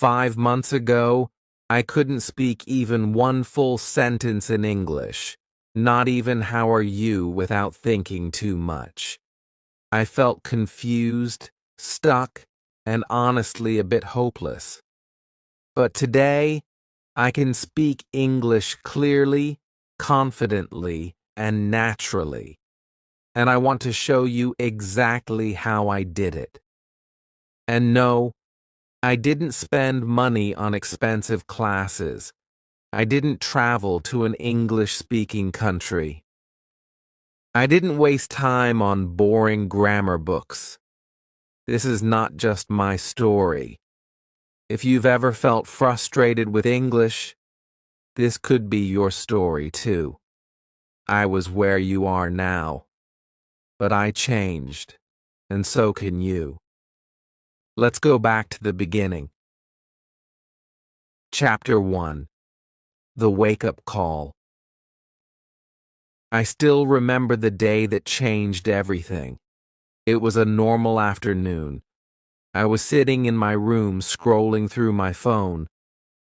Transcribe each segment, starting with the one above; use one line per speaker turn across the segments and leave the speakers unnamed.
5 months ago, I couldn't speak even one full sentence in English, not even "how are you" without thinking too much. I felt confused, stuck, and honestly a bit hopeless. But today, I can speak English clearly, confidently, and naturally. And I want to show you exactly how I did it. And no, I didn't spend money on expensive classes. I didn't travel to an English-speaking country. I didn't waste time on boring grammar books. This is not just my story. If you've ever felt frustrated with English, this could be your story too. I was where you are now. But I changed, and so can you. Let's go back to the beginning. Chapter 1. The Wake-Up Call. I still remember the day that changed everything. It was a normal afternoon. I was sitting in my room scrolling through my phone.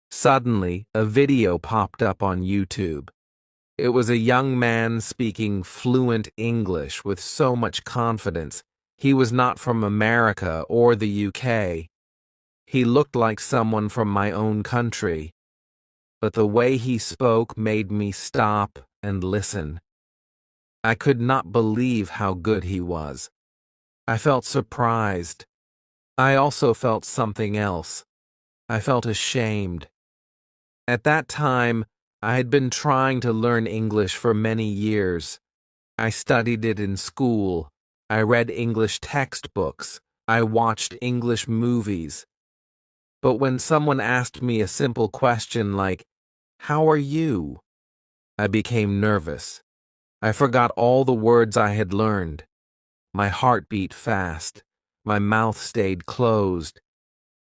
Suddenly, a video popped up on YouTube. It was a young man speaking fluent English with so much confidence. He was not from America or the UK. He looked like someone from my own country. But the way he spoke made me stop and listen. I could not believe how good he was. I felt surprised. I also felt something else. I felt ashamed. At that time, I had been trying to learn English for many years. I studied it in school. I read English textbooks. I watched English movies. But when someone asked me a simple question like, "How are you?" I became nervous. I forgot all the words I had learned. My heart beat fast. My mouth stayed closed.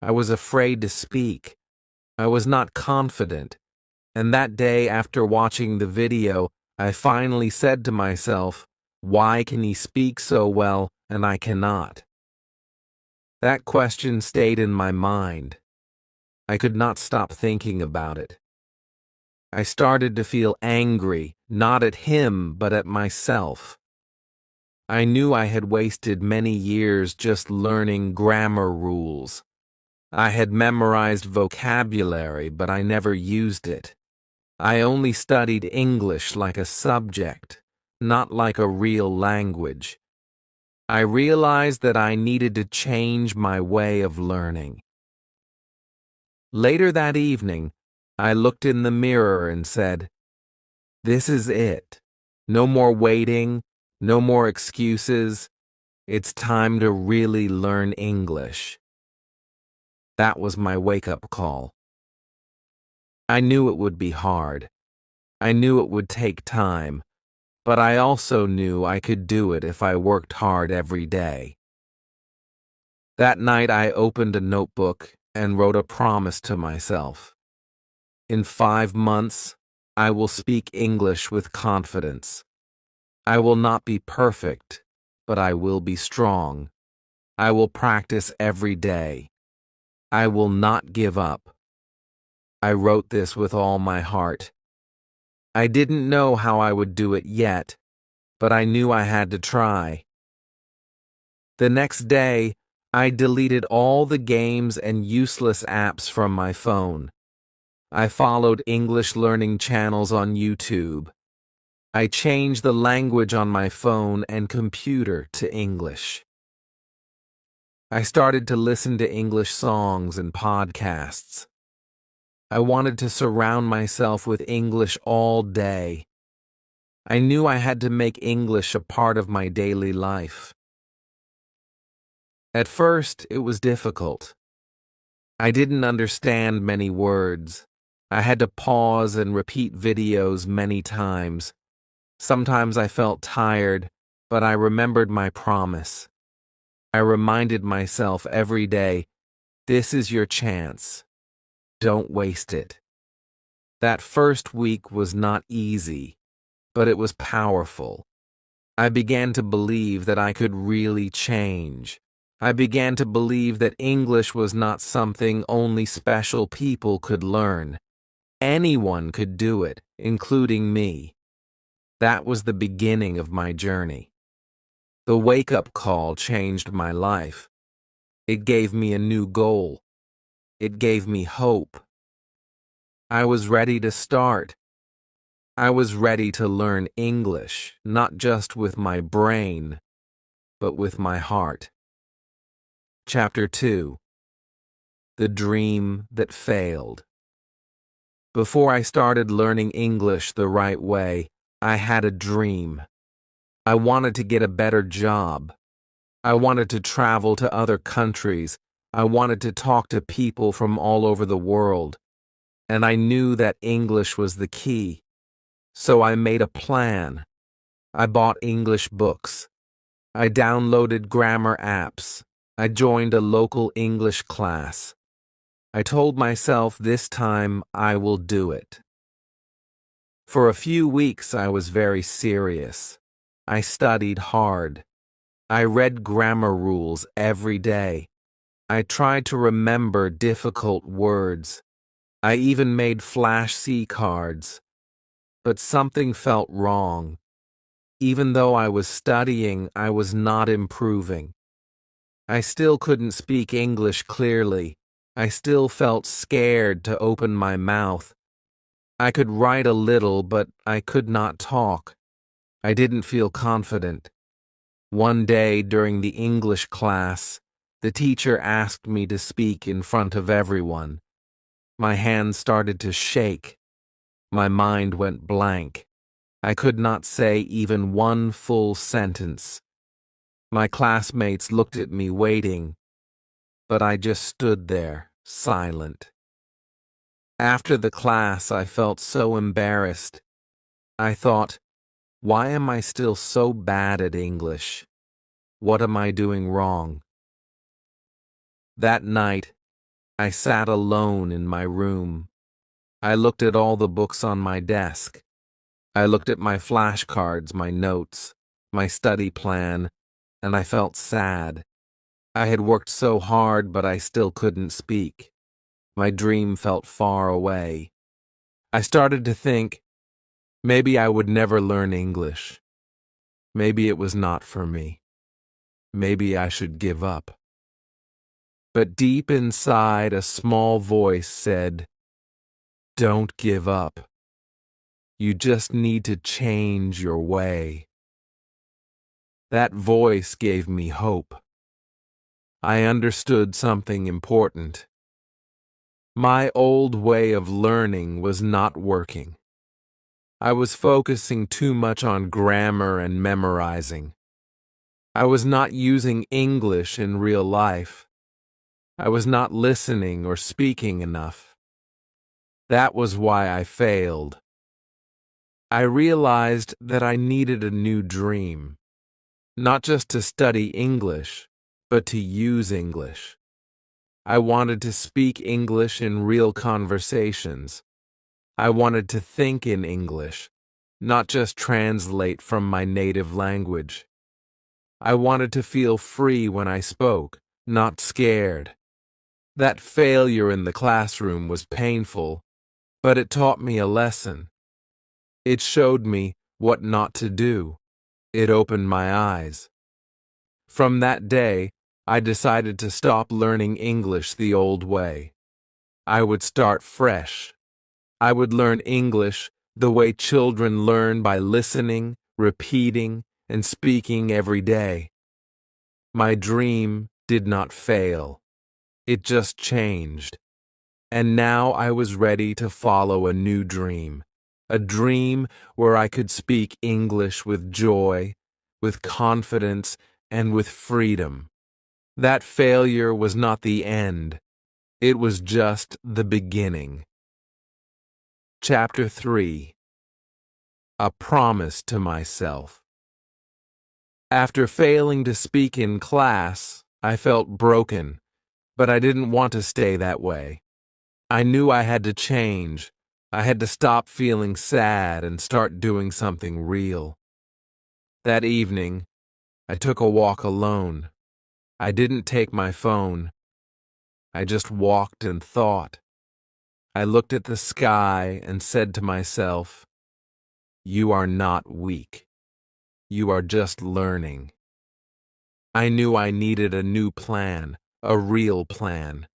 I was afraid to speak. I was not confident. And that day, after watching the video, I finally said to myself, "Why can he speak so well and I cannot?" That question stayed in my mind. I could not stop thinking about it. I started to feel angry, not at him, but at myself. I knew I had wasted many years just learning grammar rules. I had memorized vocabulary, but I never used it. I only studied English like a subject, not like a real language. I realized that I needed to change my way of learning. Later that evening, I looked in the mirror and said, "This is it. No more waiting, no more excuses. It's time to really learn English." That was my wake-up call. I knew it would be hard. I knew it would take time, but I also knew I could do it if I worked hard every day. That night I opened a notebook and wrote a promise to myself. In 5 months, I will speak English with confidence. I will not be perfect, but I will be strong. I will practice every day. I will not give up. I wrote this with all my heart. I didn't know how I would do it yet, but I knew I had to try. The next day, I deleted all the games and useless apps from my phone. I followed English learning channels on YouTube. I changed the language on my phone and computer to English. I started to listen to English songs and podcasts. I wanted to surround myself with English all day. I knew I had to make English a part of my daily life. At first, it was difficult. I didn't understand many words. I had to pause and repeat videos many times. Sometimes I felt tired, but I remembered my promise. I reminded myself every day, "This is your chance. Don't waste it." That first week was not easy, but it was powerful. I began to believe that I could really change. I began to believe that English was not something only special people could learn. Anyone could do it, including me. That was the beginning of my journey. The wake-up call changed my life. It gave me a new goal. It gave me hope. I was ready to start. I was ready to learn English, not just with my brain, but with my heart. Chapter 2. The Dream That Failed. Before I started learning English the right way, I had a dream. I wanted to get a better job. I wanted to travel to other countries. I wanted to talk to people from all over the world. And I knew that English was the key. So I made a plan. I bought English books. I downloaded grammar apps. I joined a local English class. I told myself this time I will do it. For a few weeks I was very serious. I studied hard. I read grammar rules every day. I tried to remember difficult words. I even made flash C cards. But something felt wrong. Even though I was studying, I was not improving. I still couldn't speak English clearly. I still felt scared to open my mouth. I could write a little, but I could not talk. I didn't feel confident. One day during the English class, the teacher asked me to speak in front of everyone. My hands started to shake. My mind went blank. I could not say even one full sentence. My classmates looked at me waiting, but I just stood there, silent. After the class, I felt so embarrassed. I thought, why am I still so bad at English? What am I doing wrong? That night, I sat alone in my room. I looked at all the books on my desk. I looked at my flashcards, my notes, my study plan, and I felt sad. I had worked so hard, but I still couldn't speak. My dream felt far away. I started to think, maybe I would never learn English. Maybe it was not for me. Maybe I should give up. But deep inside, a small voice said, "Don't give up. You just need to change your way." That voice gave me hope. I understood something important. My old way of learning was not working. I was focusing too much on grammar and memorizing. I was not using English in real life. I was not listening or speaking enough. That was why I failed. I realized that I needed a new dream, not just to study English, but to use English. I wanted to speak English in real conversations. I wanted to think in English, not just translate from my native language. I wanted to feel free when I spoke, not scared. That failure in the classroom was painful, but it taught me a lesson. It showed me what not to do. It opened my eyes. From that day, I decided to stop learning English the old way. I would start fresh. I would learn English the way children learn, by listening, repeating, and speaking every day. My dream did not fail. It just changed. And now I was ready to follow a new dream. A dream where I could speak English with joy, with confidence, and with freedom. That failure was not the end. It was just the beginning. Chapter 3. A Promise to Myself. After failing to speak in class, I felt broken, but I didn't want to stay that way. I knew I had to change. I had to stop feeling sad and start doing something real. That evening, I took a walk alone. I didn't take my phone. I just walked and thought. I looked at the sky and said to myself, "You are not weak. You are just learning." I knew I needed a new plan, a real plan.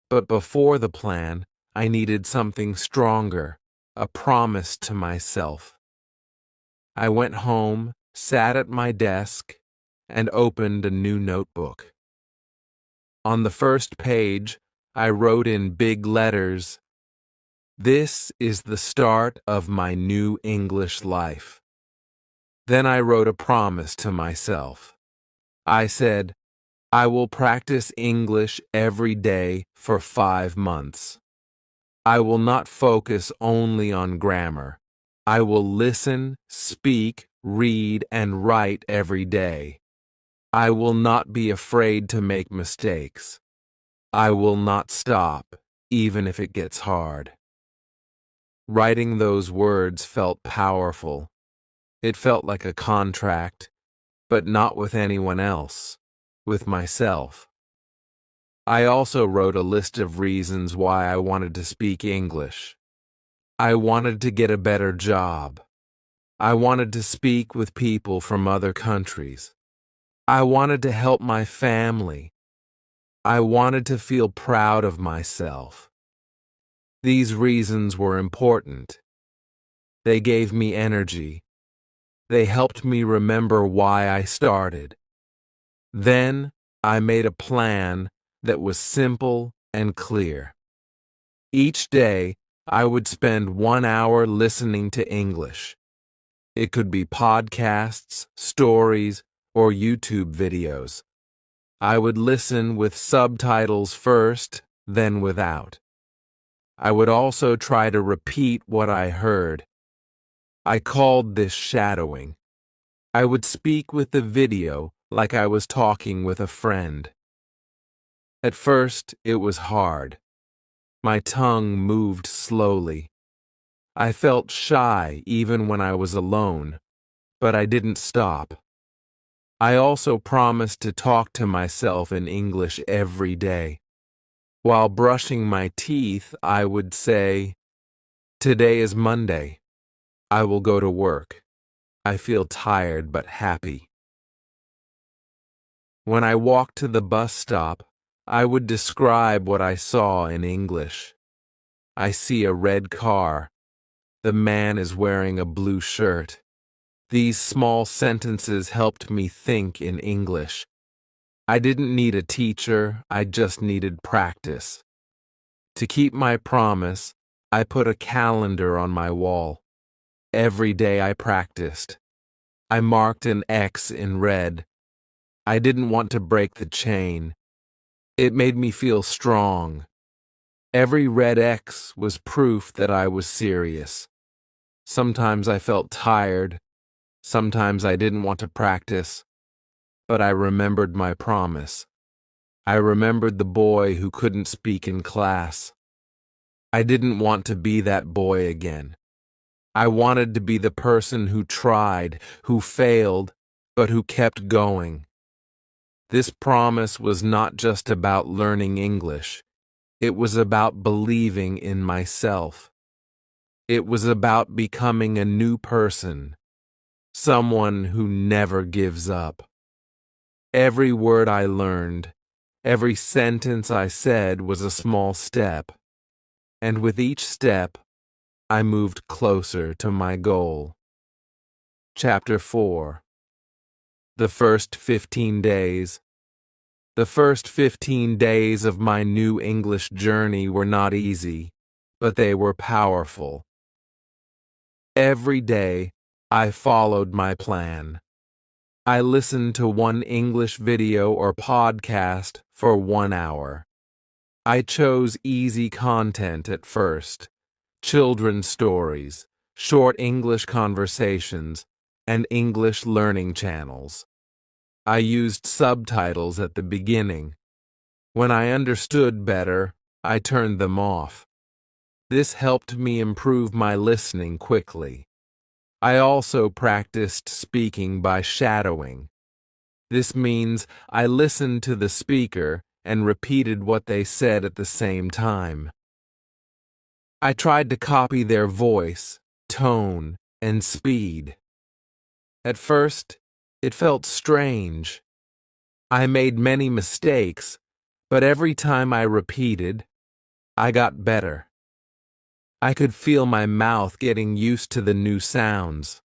But before the plan, I needed something stronger, a promise to myself. I went home, sat at my desk, and opened a new notebook. On the first page, I wrote in big letters, "This is the start of my new English life." Then I wrote a promise to myself. I said, "I will practice English every day for 5 months. I will not focus only on grammar. I will listen, speak, read, and write every day. I will not be afraid to make mistakes. I will not stop, even if it gets hard." Writing those words felt powerful. It felt like a contract, but not with anyone else, with myself. I also wrote a list of reasons why I wanted to speak English. I wanted to get a better job. I wanted to speak with people from other countries. I wanted to help my family. I wanted to feel proud of myself. These reasons were important. They gave me energy. They helped me remember why I started. Then I made a plan that was simple and clear. Each day, I would spend 1 hour listening to English. It could be podcasts, stories, or YouTube videos. I would listen with subtitles first, then without. I would also try to repeat what I heard. I called this shadowing. I would speak with the video like I was talking with a friend. At first, it was hard. My tongue moved slowly. I felt shy even when I was alone, but I didn't stop. I also promised to talk to myself in English every day. While brushing my teeth, I would say, "Today is Monday. I will go to work. I feel tired but happy." When I walked to the bus stop, I would describe what I saw in English. "I see a red car. The man is wearing a blue shirt." These small sentences helped me think in English. I didn't need a teacher, I just needed practice. To keep my promise, I put a calendar on my wall. Every day I practiced. I marked an X in red. I didn't want to break the chain. It made me feel strong. Every red X was proof that I was serious. Sometimes I felt tired. Sometimes I didn't want to practice. But I remembered my promise. I remembered the boy who couldn't speak in class. I didn't want to be that boy again. I wanted to be the person who tried, who failed, but who kept going. This promise was not just about learning English. It was about believing in myself. It was about becoming a new person, someone who never gives up. Every word I learned, every sentence I said was a small step, and with each step, I moved closer to my goal. Chapter 4. The First 15 Days. The first 15 days of my new English journey were not easy, but they were powerful. Every day, I followed my plan. I listened to one English video or podcast for 1 hour. I chose easy content at first, children's stories, short English conversations, and English learning channels. I used subtitles at the beginning. When I understood better, I turned them off. This helped me improve my listening quickly. I also practiced speaking by shadowing. This means I listened to the speaker and repeated what they said at the same time. I tried to copy their voice, tone, and speed. At first, it felt strange. I made many mistakes, but every time I repeated, I got better. I could feel my mouth getting used to the new sounds.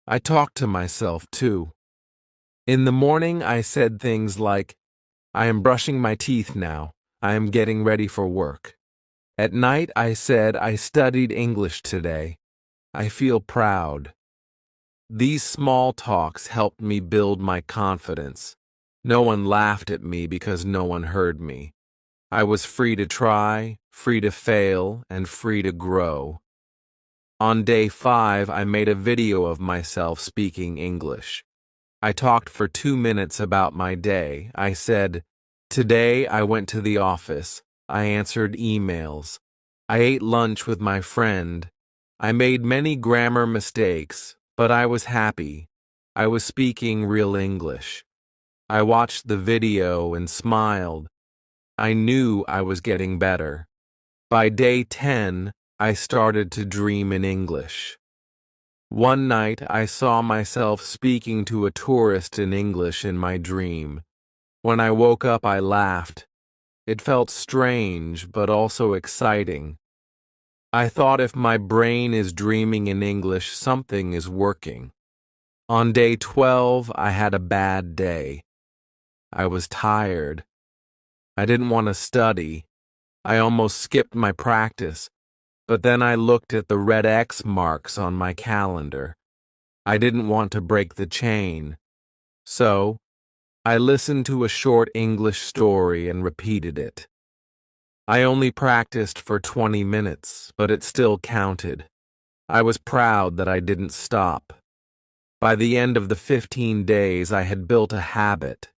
I talked to myself, too. In the morning, I said things like, I am brushing my teeth now. I am getting ready for work. At night, I said, I studied English today. I feel proud. These small talks helped me build my confidence. No one laughed at me because no one heard me. I was free to try, free to fail, and free to grow. On day 5, I made a video of myself speaking English. I talked for 2 minutes about my day. I said, today I went to the office. I answered emails. I ate lunch with my friend. I made many grammar mistakes, but I was happy. I was speaking real English. I watched the video and smiled. I knew I was getting better. By day 10, I started to dream in English. One night, I saw myself speaking to a tourist in English in my dream. When I woke up, I laughed. It felt strange, but also exciting. I thought if my brain is dreaming in English, something is working. On day 12, I had a bad day. I was tired. I didn't want to study. I almost skipped my practice, but then I looked at the red X marks on my calendar. I didn't want to break the chain. So, I listened to a short English story and repeated it. I only practiced for 20 minutes, but it still counted. I was proud that I didn't stop. By the end of the 15 days, I had built a habit.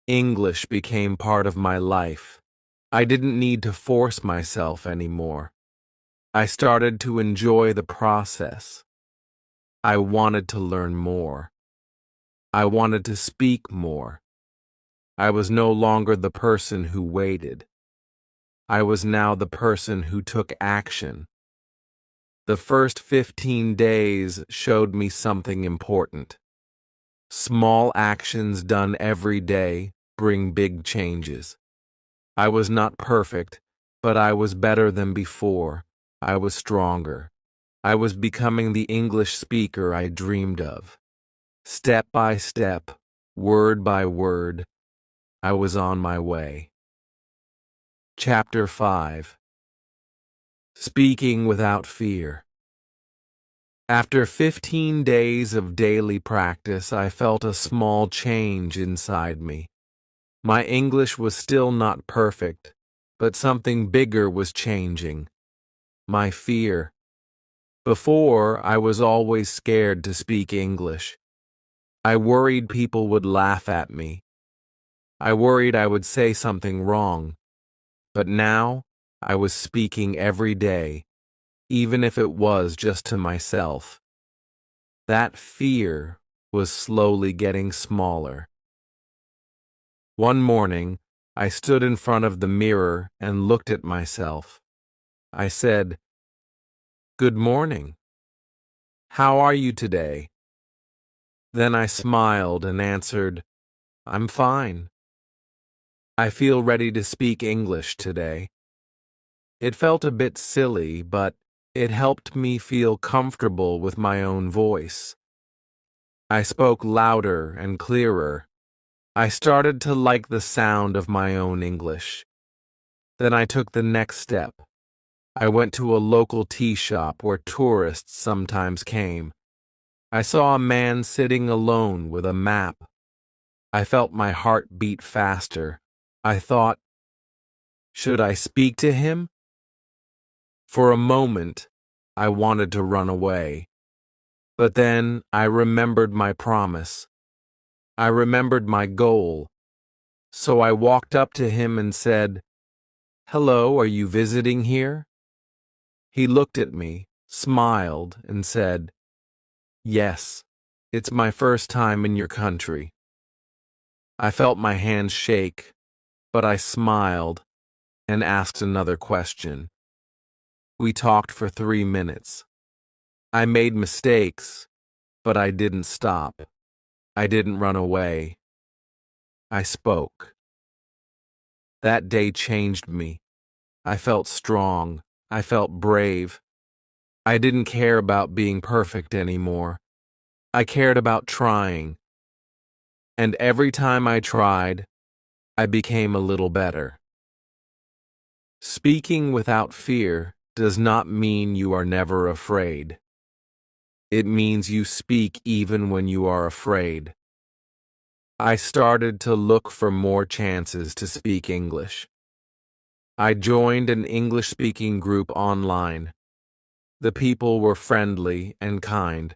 English became part of my life. I didn't need to force myself anymore. I started to enjoy the process. I wanted to learn more. I wanted to speak more. I was no longer the person who waited. I was now the person who took action. The first 15 days showed me something important. Small actions done every day bring big changes. I was not perfect, but I was better than before. I was stronger. I was becoming the English speaker I dreamed of. Step by step, word by word, I was on my way. Chapter 5. Speaking Without Fear. After 15 days of daily practice, I felt a small change inside me. My English was still not perfect, but something bigger was changing. My fear. Before, I was always scared to speak English. I worried people would laugh at me. I worried I would say something wrong. But now, I was speaking every day, even if it was just to myself. That fear was slowly getting smaller. One morning, I stood in front of the mirror and looked at myself. I said, "Good morning. How are you today?" Then I smiled and answered, "I'm fine. I feel ready to speak English today." It felt a bit silly, but it helped me feel comfortable with my own voice. I spoke louder and clearer. I started to like the sound of my own English. Then I took the next step. I went to a local tea shop where tourists sometimes came. I saw a man sitting alone with a map. I felt my heart beat faster. I thought, should I speak to him? For a moment, I wanted to run away. But then I remembered my promise. I remembered my goal. So I walked up to him and said, "Hello, are you visiting here?" He looked at me, smiled, and said, "Yes, it's my first time in your country." I felt my hands shake, but I smiled and asked another question. We talked for 3 minutes. I made mistakes, but I didn't stop. I didn't run away. I spoke. That day changed me. I felt strong. I felt brave. I didn't care about being perfect anymore. I cared about trying. And every time I tried, I became a little better. Speaking without fear does not mean you are never afraid. It means you speak even when you are afraid. I started to look for more chances to speak English. I joined an English-speaking group online. The people were friendly and kind.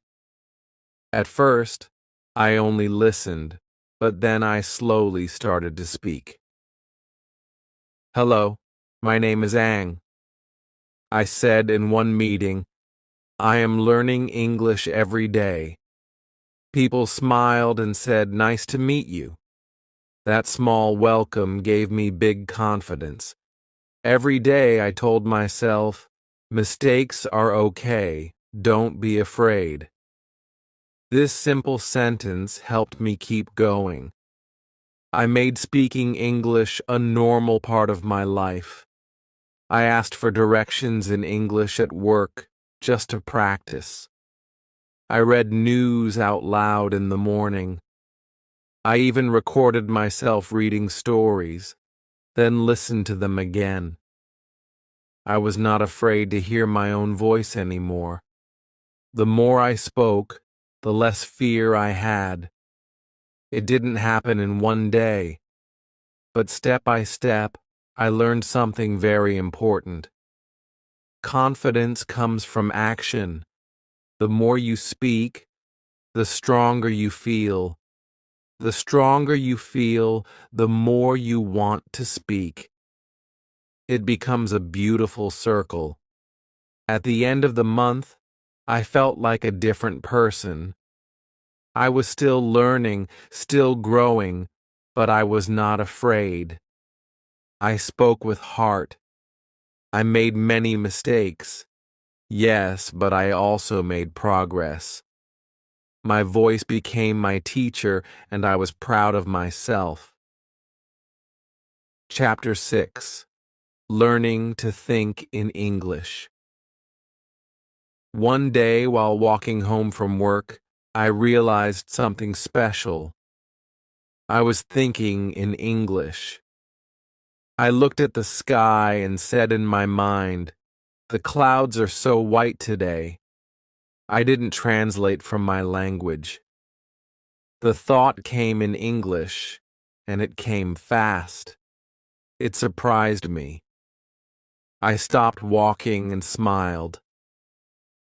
At first, I only listened, but then I slowly started to speak. "Hello, my name is Ang," I said in one meeting. "I am learning English every day." People smiled and said, "Nice to meet you." That small welcome gave me big confidence. Every day I told myself, mistakes are okay, don't be afraid. This simple sentence helped me keep going. I made speaking English a normal part of my life. I asked for directions in English at work just to practice. I read news out loud in the morning. I even recorded myself reading stories, then listened to them again. I was not afraid to hear my own voice anymore. The more I spoke, the less fear I had. It didn't happen in one day, but step by step, I learned something very important. Confidence comes from action. The more you speak, the stronger you feel. The stronger you feel, the more you want to speak. It becomes a beautiful circle. At the end of the month, I felt like a different person. I was still learning, still growing, but I was not afraid. I spoke with heart. I made many mistakes. Yes, but I also made progress. My voice became my teacher, and I was proud of myself. Chapter 6. Learning to Think in English. One day while walking home from work, I realized something special. I was thinking in English. I looked at the sky and said in my mind, "The clouds are so white today." I didn't translate from my language. The thought came in English, and it came fast. It surprised me. I stopped walking and smiled.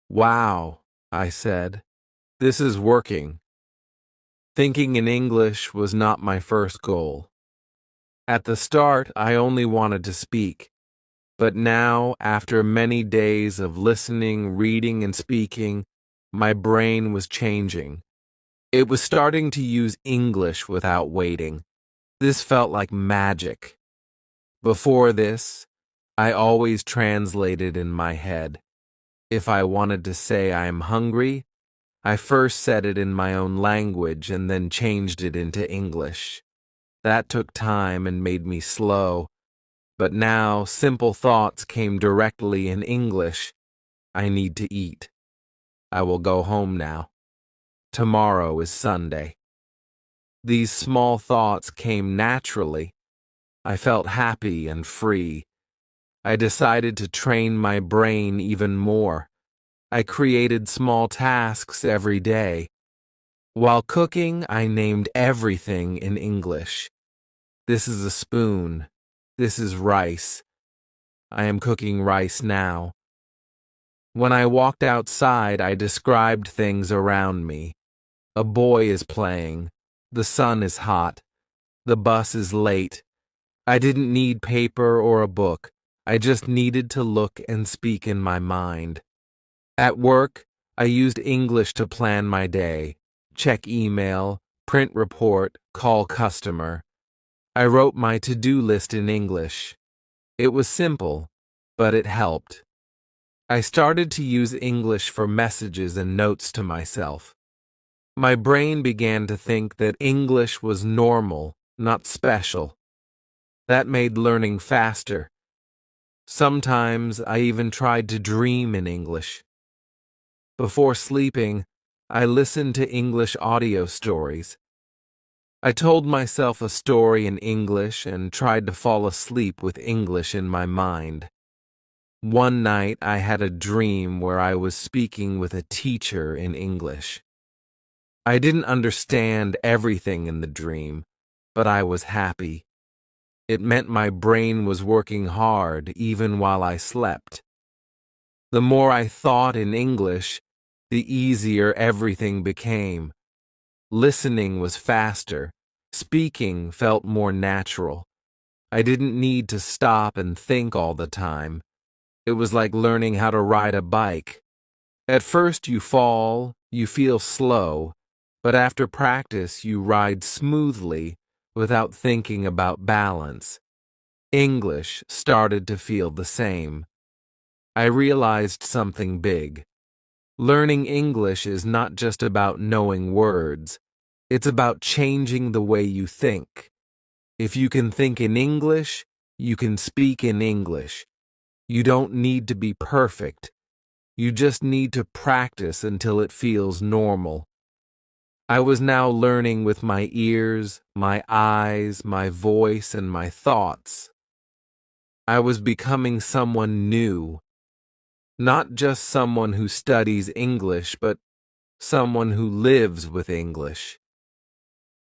"Wow," I said, "this is working." Thinking in English was not my first goal. At the start, I only wanted to speak. But now, after many days of listening, reading, and speaking, my brain was changing. It was starting to use English without waiting. This felt like magic. Before this, I always translated in my head. If I wanted to say I am hungry, I first said it in my own language and then changed it into English. That took time and made me slow. But now simple thoughts came directly in English. I need to eat. I will go home now. Tomorrow is Sunday. These small thoughts came naturally. I felt happy and free. I decided to train my brain even more. I created small tasks every day. While cooking, I named everything in English. This is a spoon. This is rice. I am cooking rice now. When I walked outside, I described things around me. A boy is playing. The sun is hot. The bus is late. I didn't need paper or a book. I just needed to look and speak in my mind. At work, I used English to plan my day, check email, print report, call customer. I wrote my to-do list in English. It was simple, but it helped. I started to use English for messages and notes to myself. My brain began to think that English was normal, not special. That made learning faster. Sometimes I even tried to dream in English. Before sleeping, I listened to English audio stories. I told myself a story in English and tried to fall asleep with English in my mind. One night I had a dream where I was speaking with a teacher in English. I didn't understand everything in the dream, but I was happy. It meant my brain was working hard even while I slept. The more I thought in English, the easier everything became. Listening was faster. Speaking felt more natural. I didn't need to stop and think all the time. It was like learning how to ride a bike. At first you fall, you feel slow, but after practice you ride smoothly without thinking about balance. English started to feel the same. I realized something big. Learning English is not just about knowing words. It's about changing the way you think. If you can think in English, you can speak in English. You don't need to be perfect. You just need to practice until it feels normal. I was now learning with my ears, my eyes, my voice, and my thoughts. I was becoming someone new. Not just someone who studies English, but someone who lives with English.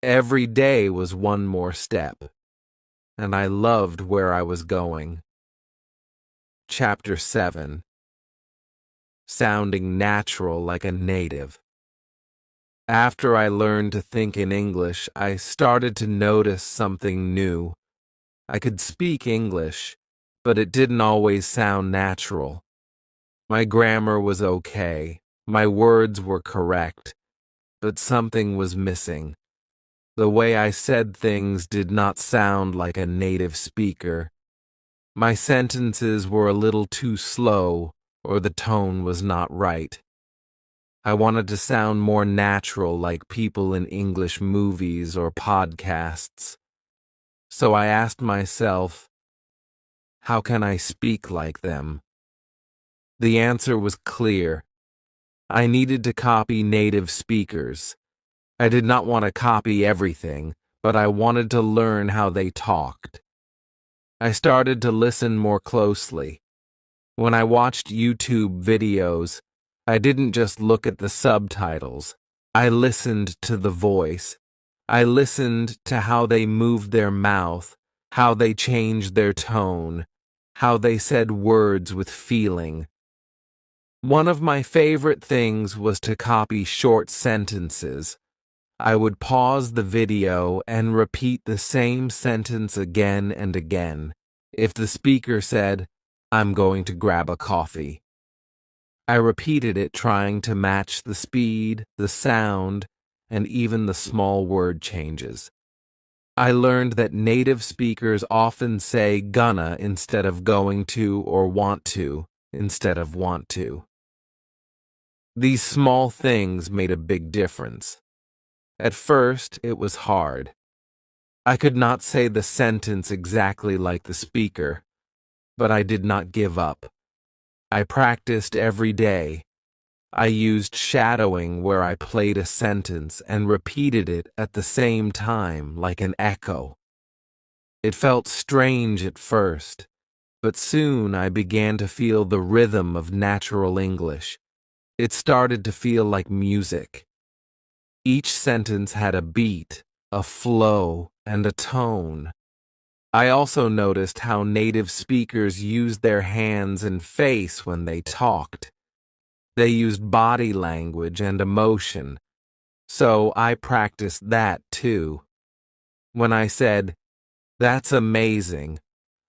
Every day was one more step, and I loved where I was going. Chapter 7. Sounding natural like a native. After I learned to think in English, I started to notice something new. I could speak English, but it didn't always sound natural. My grammar was okay, my words were correct, but something was missing. The way I said things did not sound like a native speaker. My sentences were a little too slow, or the tone was not right. I wanted to sound more natural like people in English movies or podcasts. So I asked myself, how can I speak like them? The answer was clear. I needed to copy native speakers. I did not want to copy everything, but I wanted to learn how they talked. I started to listen more closely. When I watched YouTube videos, I didn't just look at the subtitles. I listened to the voice. I listened to how they moved their mouth, how they changed their tone, how they said words with feeling. One of my favorite things was to copy short sentences. I would pause the video and repeat the same sentence again and again. If the speaker said, "I'm going to grab a coffee," I repeated it, trying to match the speed, the sound, and even the small word changes. I learned that native speakers often say gonna instead of going to, or want to instead of want to. These small things made a big difference. At first, it was hard. I could not say the sentence exactly like the speaker, but I did not give up. I practiced every day. I used shadowing, where I played a sentence and repeated it at the same time like an echo. It felt strange at first, but soon I began to feel the rhythm of natural English. It started to feel like music. Each sentence had a beat, a flow, and a tone. I also noticed how native speakers used their hands and face when they talked. They used body language and emotion, so I practiced that too. When I said, "That's amazing,"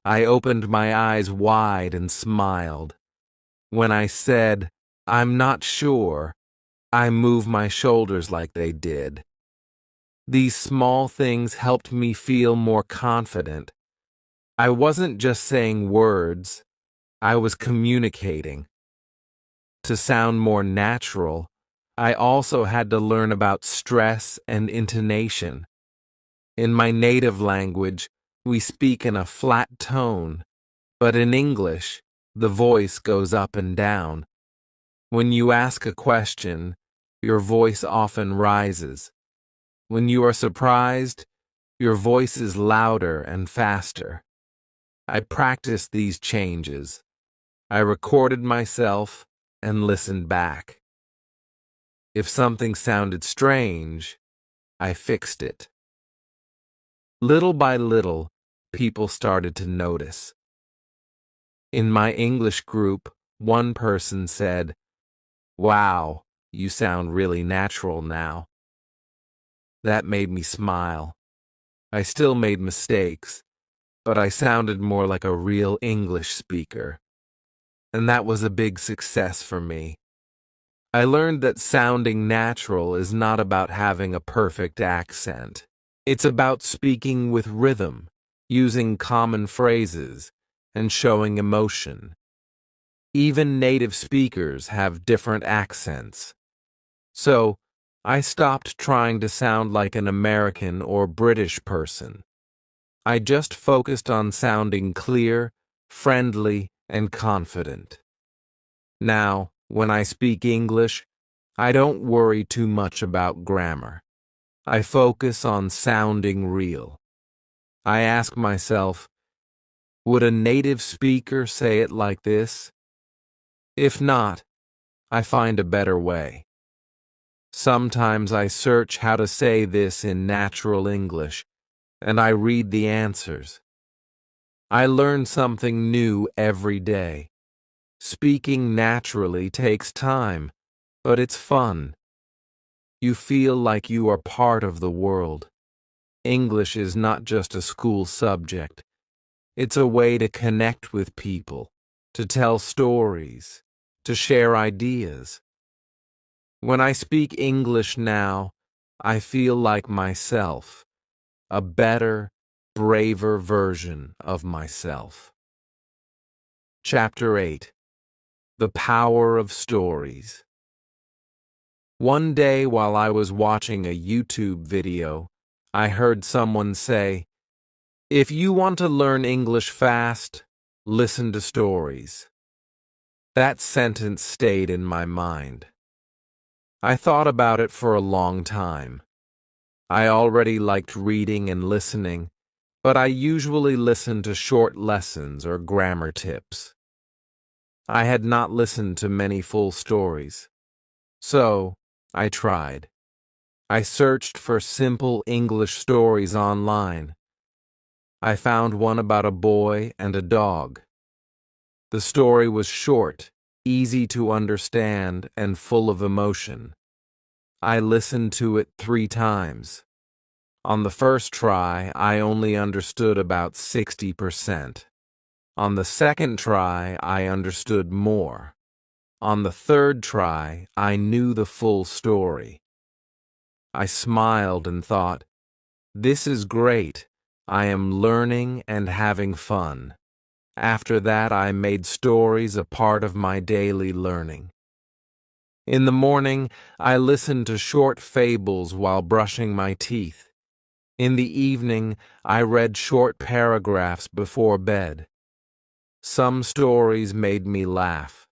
I opened my eyes wide and smiled. When I said, "I'm not sure," I moved my shoulders like they did. These small things helped me feel more confident. I wasn't just saying words, I was communicating. To sound more natural, I also had to learn about stress and intonation. In my native language, we speak in a flat tone, but in English, the voice goes up and down. When you ask a question, your voice often rises. When you are surprised, your voice is louder and faster. I practiced these changes. I recorded myself and listened back. If something sounded strange, I fixed it. Little by little, people started to notice. In my English group, one person said, "Wow, you sound really natural now." That made me smile. I still made mistakes, but I sounded more like a real English speaker. And that was a big success for me. I learned that sounding natural is not about having a perfect accent. It's about speaking with rhythm, using common phrases, and showing emotion. Even native speakers have different accents. So, I stopped trying to sound like an American or British person. I just focused on sounding clear, friendly, and confident. Now, when I speak English, I don't worry too much about grammar. I focus on sounding real. I ask myself, would a native speaker say it like this? If not, I find a better way. Sometimes I search how to say this in natural English, and I read the answers. I learn something new every day. Speaking naturally takes time, but it's fun. You feel like you are part of the world. English is not just a school subject. It's a way to connect with people, to tell stories, to share ideas. When I speak English now, I feel like myself, a better, braver version of myself. Chapter 8. The Power of Stories. One day while I was watching a YouTube video, I heard someone say, "If you want to learn English fast, listen to stories." That sentence stayed in my mind. I thought about it for a long time. I already liked reading and listening, but I usually listened to short lessons or grammar tips. I had not listened to many full stories. So, I tried. I searched for simple English stories online. I found one about a boy and a dog. The story was short, easy to understand, and full of emotion. I listened to it 3 times. On the first try, I only understood about 60%. On the second try, I understood more. On the third try, I knew the full story. I smiled and thought, "This is great. I am learning and having fun." After that, I made stories a part of my daily learning. In the morning, I listened to short fables while brushing my teeth. In the evening, I read short paragraphs before bed. Some stories made me laugh.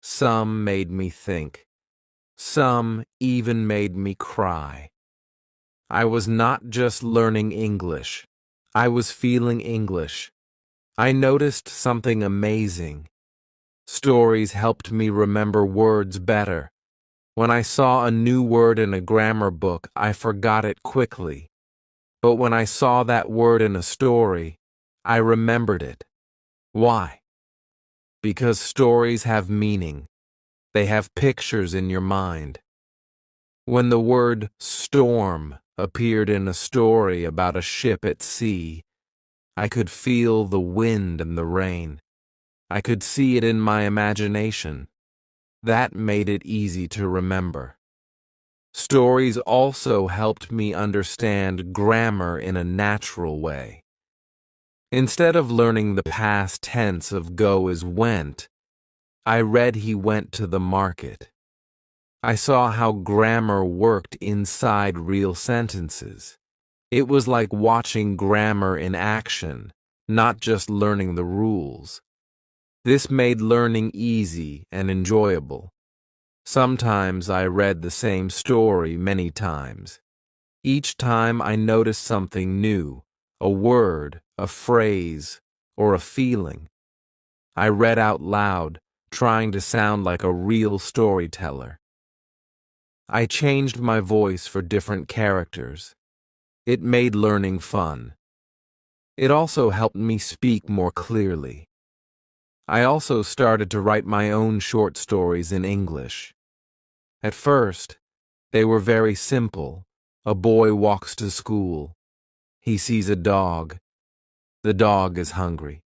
Some made me think. Some even made me cry. I was not just learning English. I was feeling English. I noticed something amazing. Stories helped me remember words better. When I saw a new word in a grammar book, I forgot it quickly. But when I saw that word in a story, I remembered it. Why? Because stories have meaning. They have pictures in your mind. When the word storm appeared in a story about a ship at sea, I could feel the wind and the rain. I could see it in my imagination. That made it easy to remember. Stories also helped me understand grammar in a natural way. Instead of learning the past tense of go is went, I read he went to the market. I saw how grammar worked inside real sentences. It was like watching grammar in action, not just learning the rules. This made learning easy and enjoyable. Sometimes I read the same story many times. Each time I noticed something new, a word, a phrase, or a feeling. I read out loud, trying to sound like a real storyteller. I changed my voice for different characters. It made learning fun. It also helped me speak more clearly. I also started to write my own short stories in English. At first, they were very simple. A boy walks to school. He sees a dog. The dog is hungry.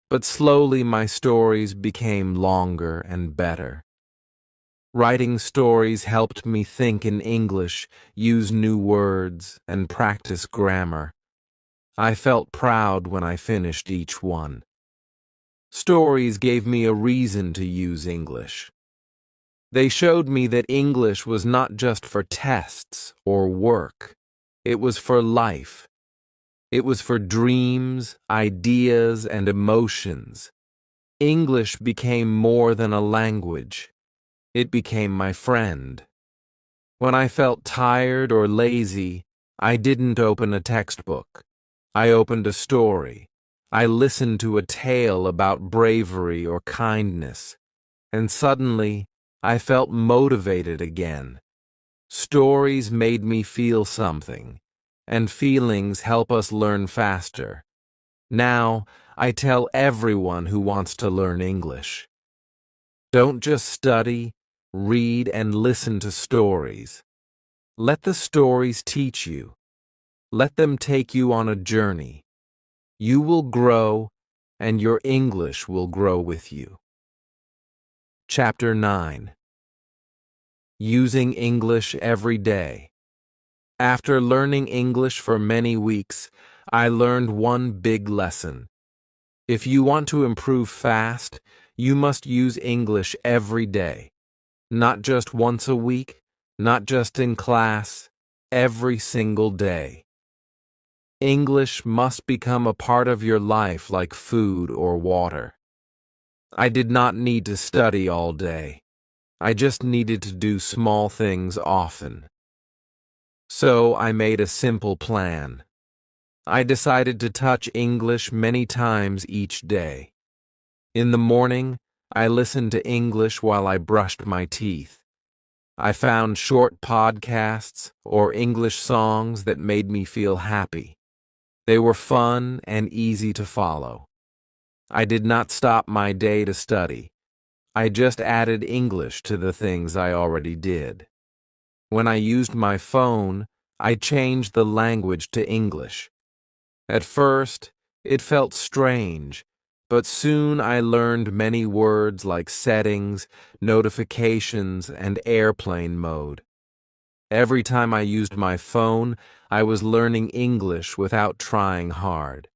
But slowly my stories became longer and better. Writing stories helped me think in English, use new words, and practice grammar. I felt proud when I finished each one. Stories gave me a reason to use English. They showed me that English was not just for tests or work. It was for life. It was for dreams, ideas, and emotions. English became more than a language. It became my friend. When I felt tired or lazy, I didn't open a textbook. I opened a story. I listened to a tale about bravery or kindness, and suddenly I felt motivated again. Stories made me feel something, and feelings help us learn faster. Now, I tell everyone who wants to learn English. Don't just study, read, and listen to stories. Let the stories teach you. Let them take you on a journey. You will grow, and your English will grow with you. Chapter 9. Using English every day. After learning English for many weeks, I learned one big lesson. If you want to improve fast, you must use English every day. Not just once a week, not just in class, every single day. English must become a part of your life like food or water. I did not need to study all day. I just needed to do small things often. So I made a simple plan. I decided to touch English many times each day. In the morning, I listened to English while I brushed my teeth. I found short podcasts or English songs that made me feel happy. They were fun and easy to follow. I did not stop my day to study. I just added English to the things I already did. When I used my phone, I changed the language to English. At first, it felt strange, but soon I learned many words like settings, notifications, and airplane mode. Every time I used my phone, I was learning English without trying hard.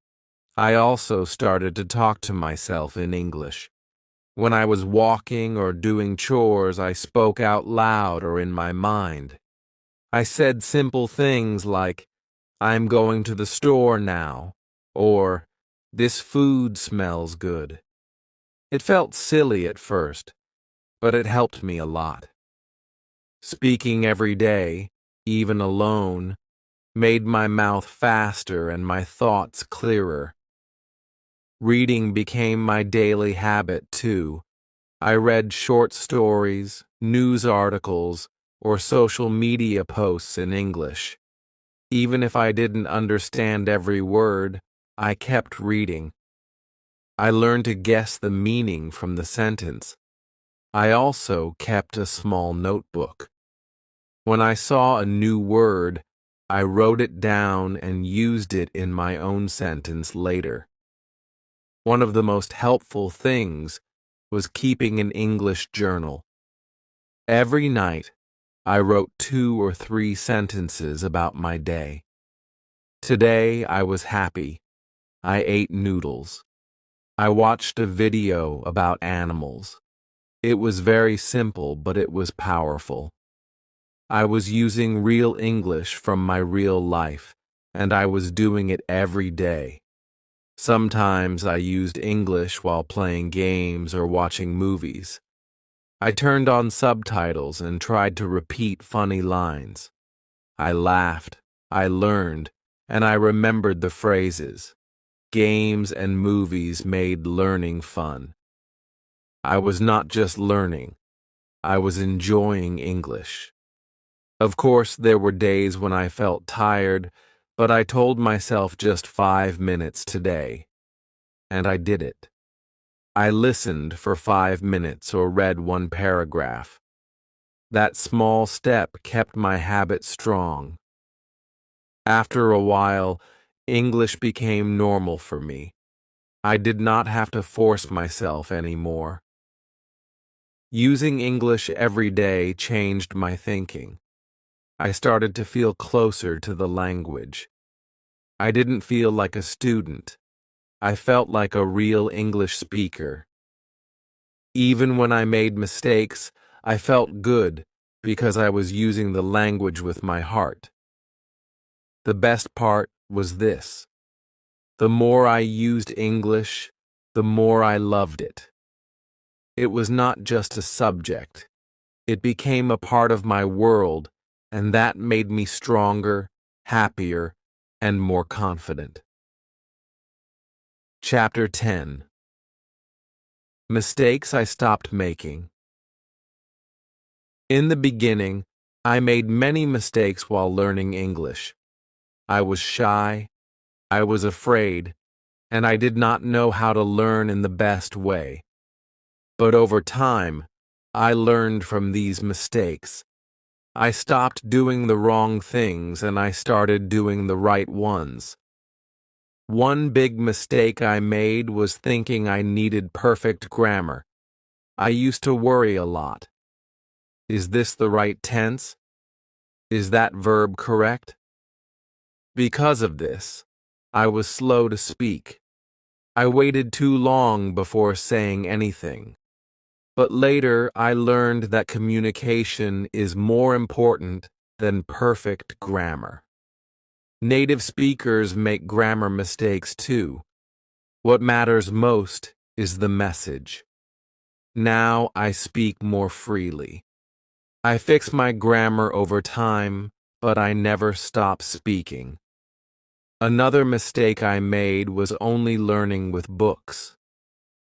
I also started to talk to myself in English. When I was walking or doing chores, I spoke out loud or in my mind. I said simple things like, "I'm going to the store now," or "This food smells good." It felt silly at first, but it helped me a lot. Speaking every day, even alone, made my mouth faster and my thoughts clearer. Reading became my daily habit, too. I read short stories, news articles, or social media posts in English. Even if I didn't understand every word, I kept reading. I learned to guess the meaning from the sentence. I also kept a small notebook. When I saw a new word, I wrote it down and used it in my own sentence later. One of the most helpful things was keeping an English journal. Every night, I wrote 2 or 3 sentences about my day. Today I was happy. I ate noodles. I watched a video about animals. It was very simple, but it was powerful. I was using real English from my real life, and I was doing it every day. Sometimes I used English while playing games or watching movies. I turned on subtitles and tried to repeat funny lines. I laughed, I learned, and I remembered the phrases. Games and movies made learning fun. I was not just learning, I was enjoying English. Of course, there were days when I felt tired, but I told myself just 5 minutes today, and I did it. I listened for 5 minutes or read 1 paragraph. That small step kept my habit strong. After a while, English became normal for me. I did not have to force myself anymore. Using English every day changed my thinking. I started to feel closer to the language. I didn't feel like a student. I felt like a real English speaker. Even when I made mistakes, I felt good because I was using the language with my heart. The best part was this. The more I used English, the more I loved it. It was not just a subject. It became a part of my world, and that made me stronger, happier, and more confident. Chapter 10. Mistakes I stopped making. In the beginning, I made many mistakes while learning English. I was shy, I was afraid, and I did not know how to learn in the best way. But over time, I learned from these mistakes. I stopped doing the wrong things and I started doing the right ones. One big mistake I made was thinking I needed perfect grammar. I used to worry a lot. Is this the right tense? Is that verb correct? Because of this, I was slow to speak. I waited too long before saying anything. But later, I learned that communication is more important than perfect grammar. Native speakers make grammar mistakes too. What matters most is the message. Now I speak more freely. I fix my grammar over time, but I never stop speaking. Another mistake I made was only learning with books.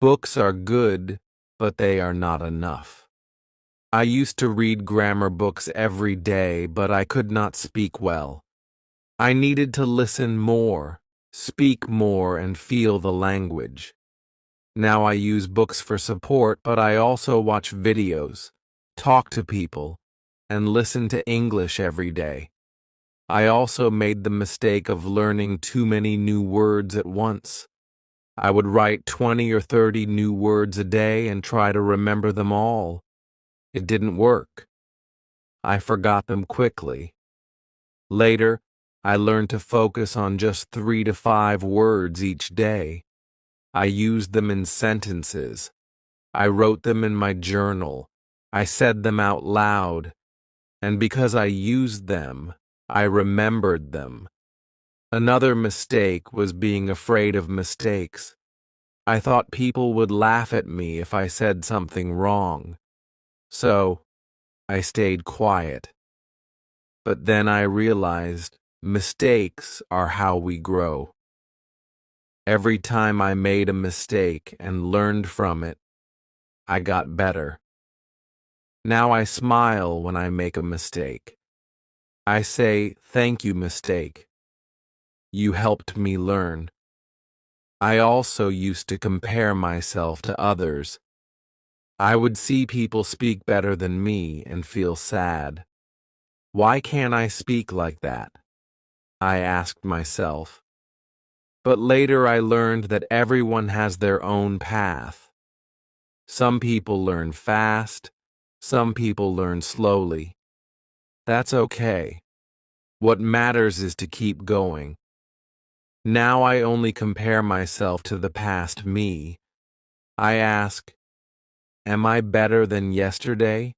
Books are good, but they are not enough. I used to read grammar books every day, but I could not speak well. I needed to listen more, speak more, and feel the language. Now I use books for support, but I also watch videos, talk to people, and listen to English every day. I also made the mistake of learning too many new words at once. I would write 20 or 30 new words a day and try to remember them all. It didn't work. I forgot them quickly. Later, I learned to focus on just 3 to 5 words each day. I used them in sentences. I wrote them in my journal. I said them out loud. And because I used them, I remembered them. Another mistake was being afraid of mistakes. I thought people would laugh at me if I said something wrong. So, I stayed quiet. But then I realized mistakes are how we grow. Every time I made a mistake and learned from it, I got better. Now I smile when I make a mistake. I say, "Thank you, mistake. You helped me learn." I also used to compare myself to others. I would see people speak better than me and feel sad. Why can't I speak like that? I asked myself. But later I learned that everyone has their own path. Some people learn fast, some people learn slowly. That's okay. What matters is to keep going. Now I only compare myself to the past me. I ask, am I better than yesterday?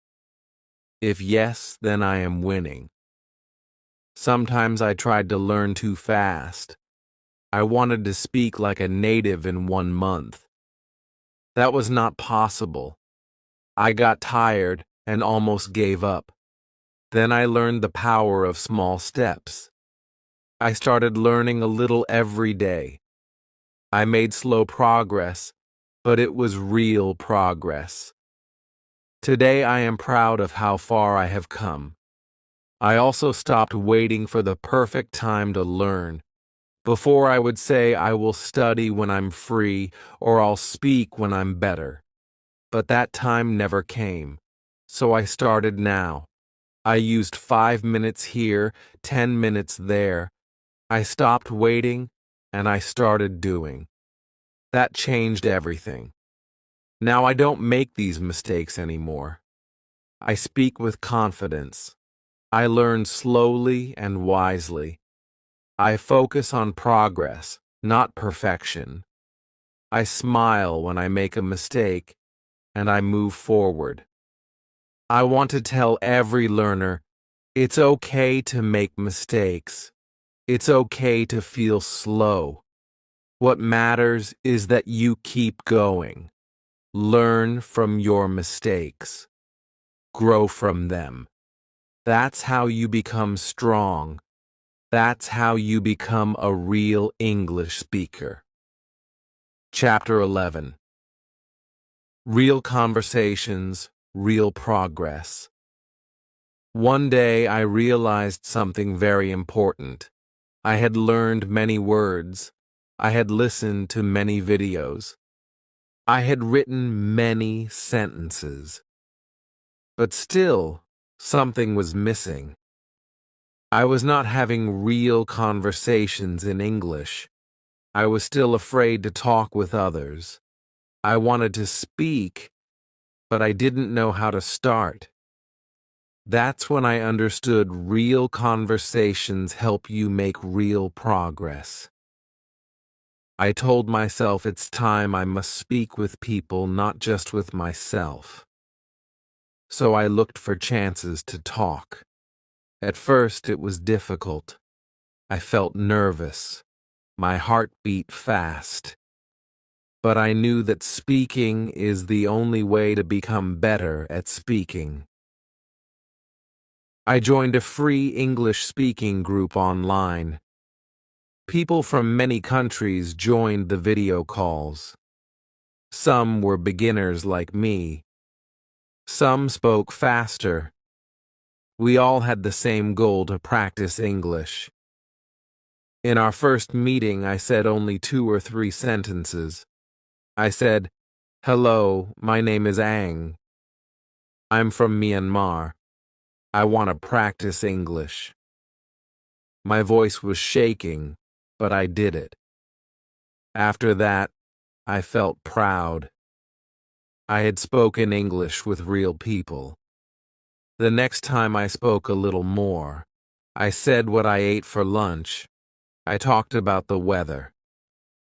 If yes, then I am winning. Sometimes I tried to learn too fast. I wanted to speak like a native in 1 month. That was not possible. I got tired and almost gave up. Then I learned the power of small steps. I started learning a little every day. I made slow progress, but it was real progress. Today I am proud of how far I have come. I also stopped waiting for the perfect time to learn. Before I would say I will study when I'm free or I'll speak when I'm better. But that time never came. So I started now. I used 5 minutes here, 10 minutes there. I stopped waiting and I started doing. That changed everything. Now I don't make these mistakes anymore. I speak with confidence. I learn slowly and wisely. I focus on progress, not perfection. I smile when I make a mistake, and I move forward. I want to tell every learner, it's okay to make mistakes. It's okay to feel slow. What matters is that you keep going. Learn from your mistakes. Grow from them. That's how you become strong. That's how you become a real English speaker. Chapter 11. Real conversations, real progress. One day I realized something very important. I had learned many words. I had listened to many videos. I had written many sentences. But still, something was missing. I was not having real conversations in English. I was still afraid to talk with others. I wanted to speak, but I didn't know how to start. That's when I understood real conversations help you make real progress. I told myself it's time I must speak with people, not just with myself. So I looked for chances to talk. At first it was difficult. I felt nervous. My heart beat fast. But I knew that speaking is the only way to become better at speaking. I joined a free English speaking group online. People from many countries joined the video calls. Some were beginners like me. Some spoke faster. We all had the same goal to practice English. In our first meeting, I said only 2 or 3 sentences. I said, "Hello, my name is Ang. I'm from Myanmar. I want to practice English." My voice was shaking, but I did it. After that, I felt proud. I had spoken English with real people. The next time I spoke a little more. I said what I ate for lunch. I talked about the weather.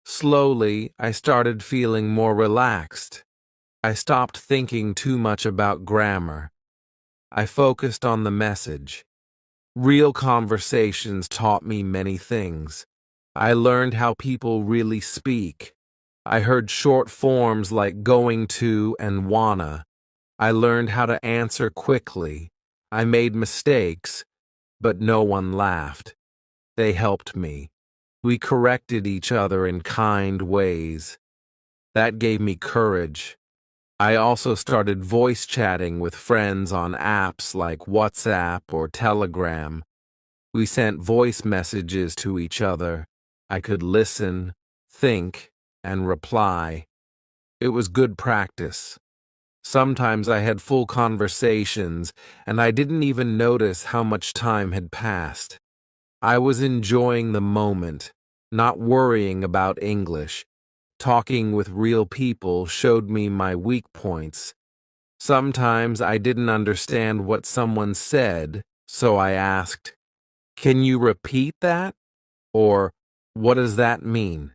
Slowly, I started feeling more relaxed. I stopped thinking too much about grammar. I focused on the message. Real conversations taught me many things. I learned how people really speak. I heard short forms like going to and wanna. I learned how to answer quickly. I made mistakes, but no one laughed. They helped me. We corrected each other in kind ways. That gave me courage. I also started voice chatting with friends on apps like WhatsApp or Telegram. We sent voice messages to each other. I could listen, think, and reply. It was good practice. Sometimes I had full conversations, and I didn't even notice how much time had passed. I was enjoying the moment, not worrying about English. Talking with real people showed me my weak points. Sometimes I didn't understand what someone said, So I asked, "Can you repeat that?" Or, "What does that mean?"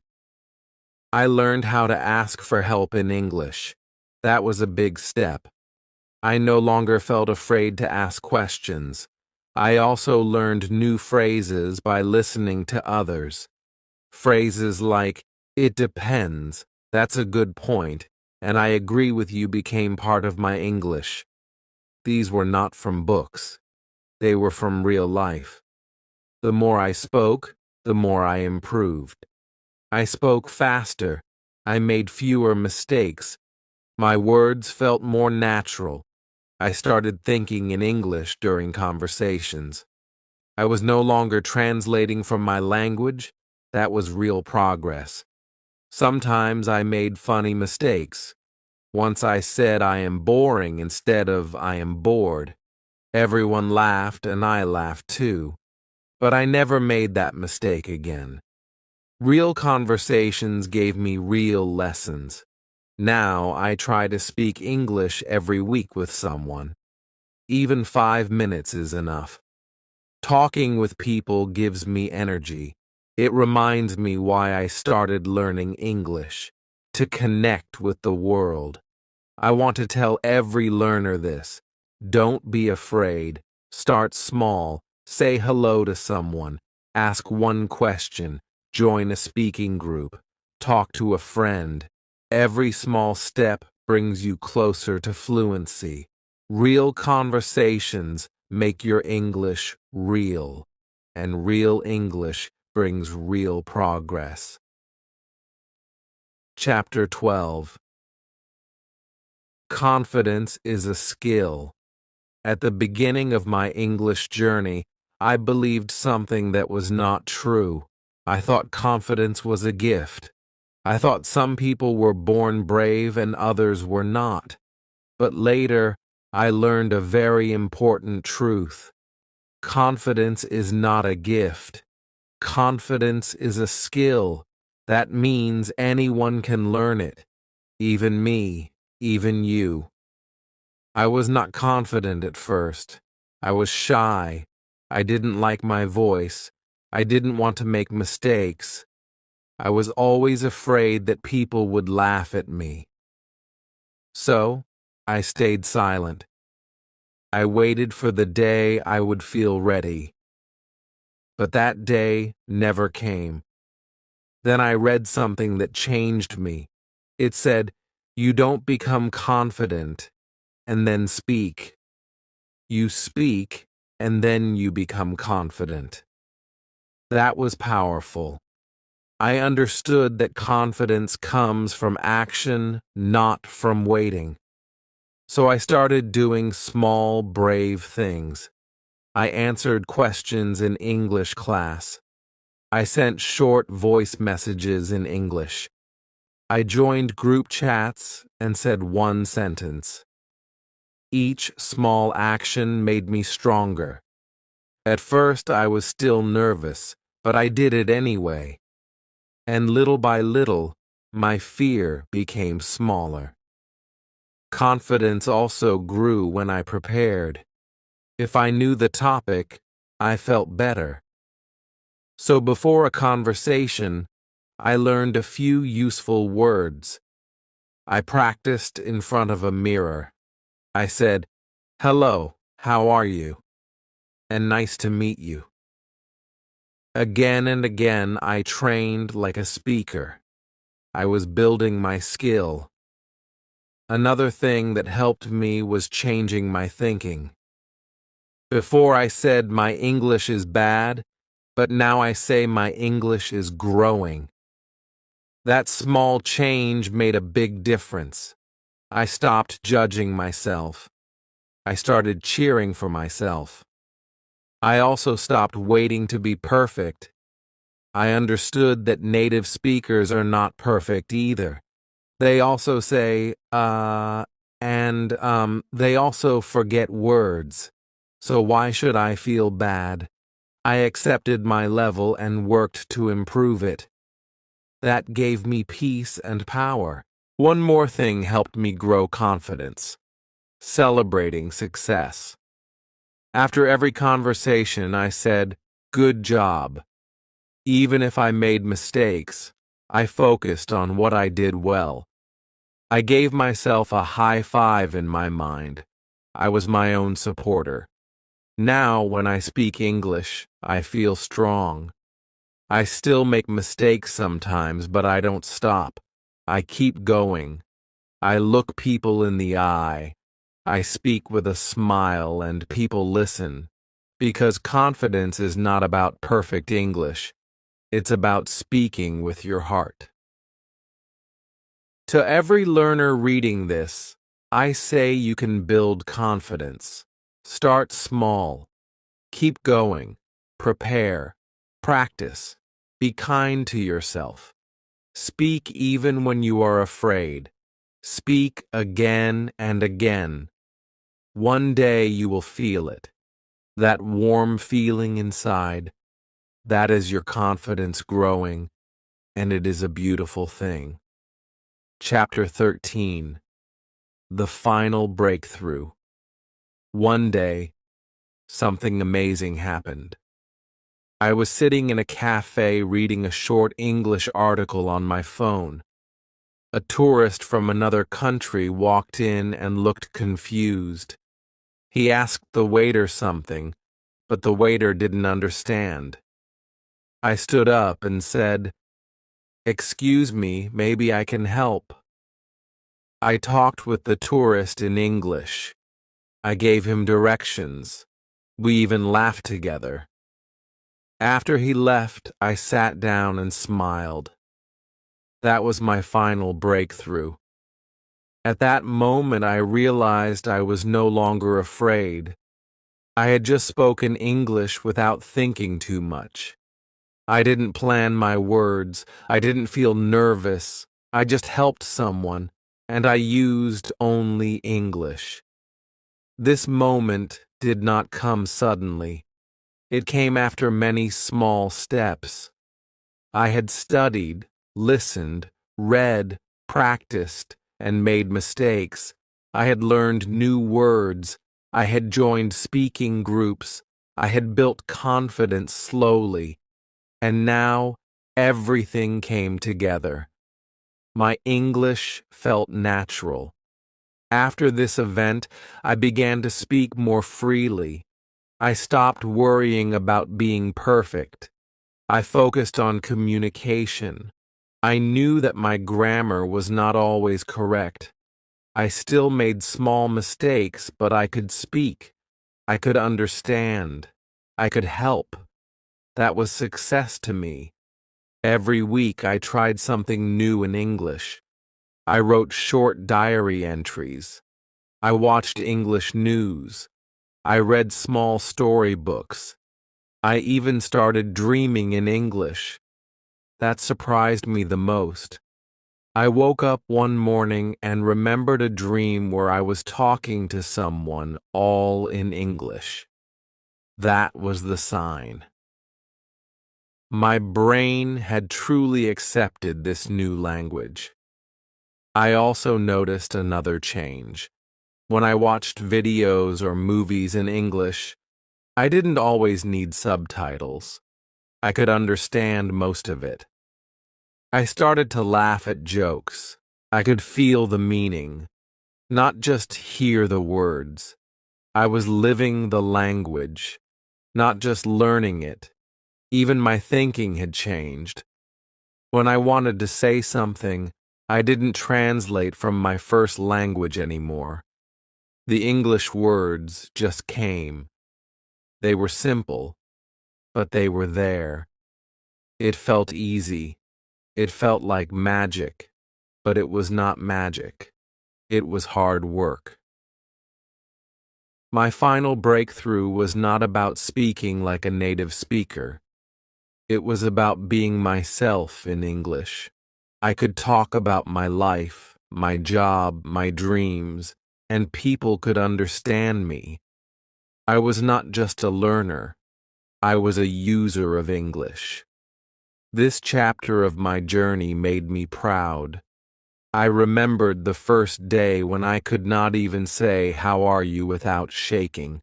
I learned how to ask for help in English. That was a big step. I no longer felt afraid to ask questions. I also learned new phrases by listening to others. Phrases like, "It depends," "That's a good point," and "I agree with you" became part of my English. These were not from books. They were from real life. The more I spoke, the more I improved. I spoke faster. I made fewer mistakes. My words felt more natural. I started thinking in English during conversations. I was no longer translating from my language. That was real progress. Sometimes I made funny mistakes. Once I said "I am boring" instead of "I am bored." Everyone laughed and I laughed too. But I never made that mistake again. Real conversations gave me real lessons. Now I try to speak English every week with someone. Even 5 minutes is enough. Talking with people gives me energy. It reminds me why I started learning English, to connect with the world. I want to tell every learner this. Don't be afraid. Start small. Say hello to someone. Ask one question. Join a speaking group. Talk to a friend. Every small step brings you closer to fluency. Real conversations make your English real, and real English brings real progress. Chapter 12. Confidence is a skill. At the beginning of my English journey, I believed something that was not true. I thought confidence was a gift. I thought some people were born brave and others were not. But later, I learned a very important truth. Confidence is not a gift. Confidence is a skill. That means anyone can learn it. Even me, even you. I was not confident at first. I was shy. I didn't like my voice. I didn't want to make mistakes. I was always afraid that people would laugh at me. So, I stayed silent. I waited for the day I would feel ready. But that day never came. Then I read something that changed me. It said, "You don't become confident and then speak. You speak and then you become confident." That was powerful. I understood that confidence comes from action, not from waiting. So I started doing small, brave things. I answered questions in English class. I sent short voice messages in English. I joined group chats and said one sentence. Each small action made me stronger. At first I was still nervous, but I did it anyway. And little by little, my fear became smaller. Confidence also grew when I prepared. If I knew the topic, I felt better. So before a conversation, I learned a few useful words. I practiced in front of a mirror. I said, "Hello, how are you?" and "Nice to meet you." Again and again, I trained like a speaker. I was building my skill. Another thing that helped me was changing my thinking. Before I said my English is bad, but now I say my English is growing. That small change made a big difference. I stopped judging myself. I started cheering for myself. I also stopped waiting to be perfect. I understood that native speakers are not perfect either. They also say, they also forget words. So why should I feel bad? I accepted my level and worked to improve it. That gave me peace and power. One more thing helped me grow confidence: celebrating success. After every conversation, I said, "Good job." Even if I made mistakes, I focused on what I did well. I gave myself a high five in my mind. I was my own supporter. Now, when I speak English, I feel strong. I still make mistakes sometimes, but I don't stop. I keep going. I look people in the eye. I speak with a smile and people listen. Because confidence is not about perfect English. It's about speaking with your heart. To every learner reading this, I say you can build confidence. Start small. Keep going. Prepare. Practice. Be kind to yourself. Speak even when you are afraid. Speak again and again. One day you will feel it. That warm feeling inside. That is your confidence growing, and it is a beautiful thing. Chapter 13. The Final Breakthrough. One day, something amazing happened. I was sitting in a cafe reading a short English article on my phone. A tourist from another country walked in and looked confused. He asked the waiter something, but the waiter didn't understand. I stood up and said, "Excuse me, maybe I can help." I talked with the tourist in English. I gave him directions. We even laughed together. After he left, I sat down and smiled. That was my final breakthrough. At that moment, I realized I was no longer afraid. I had just spoken English without thinking too much. I didn't plan my words. I didn't feel nervous. I just helped someone, and I used only English. This moment did not come suddenly. It came after many small steps. I had studied, listened, read, practiced, and made mistakes. I had learned new words. I had joined speaking groups. I had built confidence slowly. And now everything came together. My English felt natural. After this event, I began to speak more freely. I stopped worrying about being perfect. I focused on communication. I knew that my grammar was not always correct. I still made small mistakes, but I could speak. I could understand. I could help. That was success to me. Every week I tried something new in English. I wrote short diary entries. I watched English news. I read small storybooks. I even started dreaming in English. That surprised me the most. I woke up one morning and remembered a dream where I was talking to someone all in English. That was the sign. My brain had truly accepted this new language. I also noticed another change. When I watched videos or movies in English, I didn't always need subtitles. I could understand most of it. I started to laugh at jokes. I could feel the meaning, not just hear the words. I was living the language, not just learning it. Even my thinking had changed. When I wanted to say something, I didn't translate from my first language anymore. The English words just came. They were simple, but they were there. It felt easy. It felt like magic, but it was not magic. It was hard work. My final breakthrough was not about speaking like a native speaker. It was about being myself in English. I could talk about my life, my job, my dreams, and people could understand me. I was not just a learner. I was a user of English. This chapter of my journey made me proud. I remembered the first day when I could not even say, "How are you?" without shaking.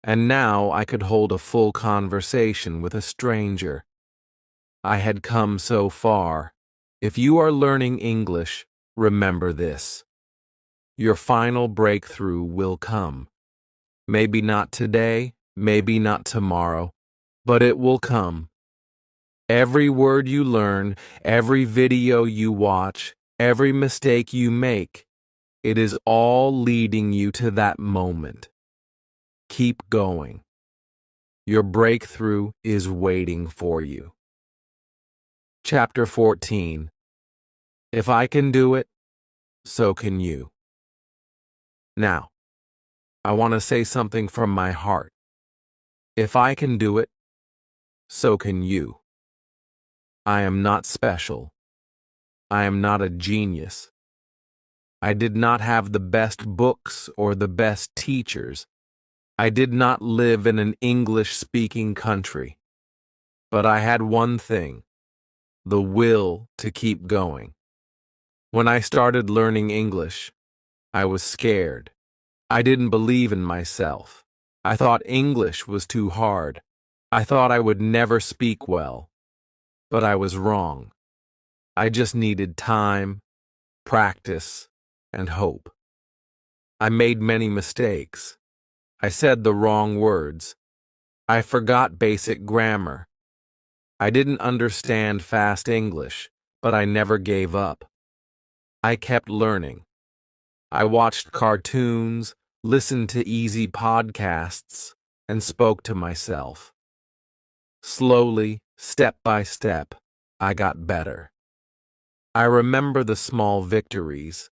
and now I could hold a full conversation with a stranger. I had come so far. If you are learning English, remember this. Your final breakthrough will come. Maybe not today, maybe not tomorrow, but it will come. Every word you learn, every video you watch, every mistake you make, it is all leading you to that moment. Keep going. Your breakthrough is waiting for you. Chapter 14. If I can do it, so can you. Now, I want to say something from my heart. If I can do it, so can you. I am not special. I am not a genius. I did not have the best books or the best teachers. I did not live in an English-speaking country. But I had one thing, the will to keep going. When I started learning English, I was scared. I didn't believe in myself. I thought English was too hard. I thought I would never speak well. But I was wrong. I just needed time, practice, and hope. I made many mistakes. I said the wrong words. I forgot basic grammar. I didn't understand fast English, but I never gave up. I kept learning. I watched cartoons, listened to easy podcasts, and spoke to myself. Slowly, step by step, I got better. I remember the small victories.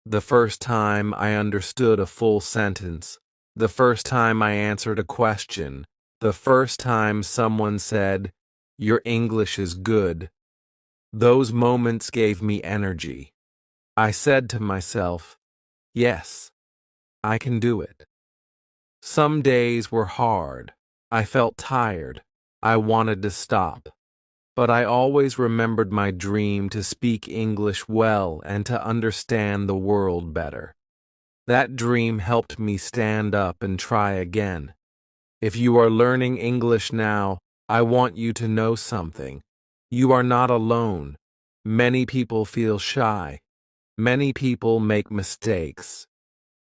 The first time I understood a full sentence. The first time I answered a question. The first time someone said, "Your English is good." Those moments gave me energy. I said to myself, "Yes, I can do it." Some days were hard. I felt tired. I wanted to stop. But I always remembered my dream to speak English well and to understand the world better. That dream helped me stand up and try again. If you are learning English now, I want you to know something. You are not alone. Many people feel shy. Many people make mistakes.